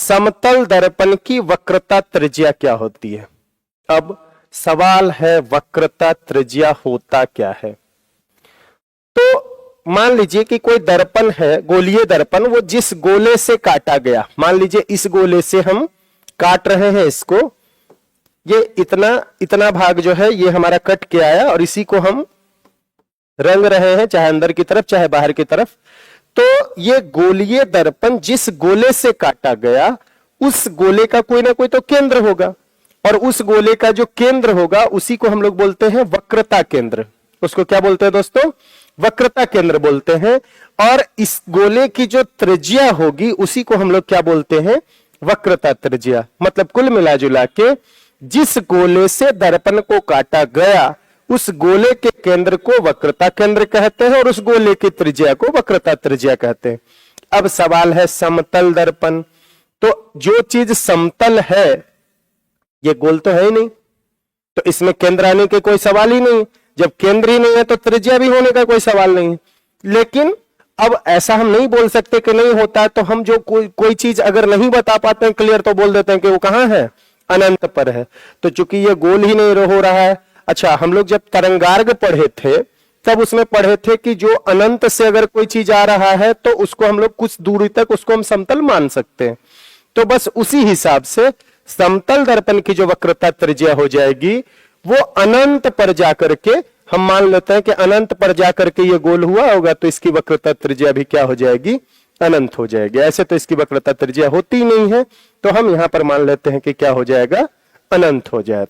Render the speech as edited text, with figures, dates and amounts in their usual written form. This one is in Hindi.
समतल दर्पण की वक्रता त्रिज्या क्या होती है। अब सवाल है वक्रता त्रिज्या होता क्या है। तो मान लीजिए कि कोई दर्पण है, गोलीय दर्पण, वो जिस गोले से काटा गया, मान लीजिए इस गोले से हम काट रहे हैं इसको, ये इतना भाग जो है ये हमारा कट के आया और इसी को हम रंग रहे हैं, चाहे अंदर की तरफ चाहे बाहर की तरफ। तो ये गोलीय दर्पण जिस गोले से काटा गया उस गोले का कोई ना कोई तो केंद्र होगा, और उस गोले का जो केंद्र होगा उसी को हम लोग बोलते हैं वक्रता केंद्र। उसको क्या बोलते हैं दोस्तों? वक्रता केंद्र बोलते हैं। और इस गोले की जो त्रिज्या होगी उसी को हम लोग क्या बोलते हैं? वक्रता त्रिज्या। मतलब कुल मिलाजुला के जिस गोले से दर्पण को काटा गया उस गोले के केंद्र को वक्रता केंद्र कहते हैं और उस गोले की त्रिज्या को वक्रता त्रिज्या कहते हैं। अब सवाल है समतल दर्पण। तो जो चीज समतल है ये गोल तो है ही नहीं, तो इसमें केंद्र आने के कोई सवाल ही नहीं। जब केंद्र ही नहीं है तो त्रिज्या भी होने का कोई सवाल नहीं। लेकिन अब ऐसा हम नहीं बोल सकते कि नहीं होता है, तो हम जो कोई चीज अगर नहीं बता पाते हैं क्लियर तो बोल देते हैं कि वो कहां है? अनंत पर है। तो चूंकि ये गोल ही नहीं हो रहा है। अच्छा, हम लोग जब तरंगार्ग पढ़े थे तब उसमें पढ़े थे कि जो अनंत से अगर कोई चीज आ रहा है तो उसको हम लोग कुछ दूरी तक उसको हम समतल मान सकते हैं। तो बस उसी हिसाब से समतल दर्पण की जो वक्रता त्रिज्या हो जाएगी वो अनंत पर जाकर के हम मान लेते हैं कि अनंत पर जाकर के ये गोल हुआ होगा, तो इसकी वक्रता त्रिज्या भी क्या हो जाएगी? अनंत हो जाएगी। ऐसे तो इसकी वक्रता त्रिज्या होती नहीं है, तो हम यहां पर मान लेते हैं कि क्या हो जाएगा? अनंत हो जाए।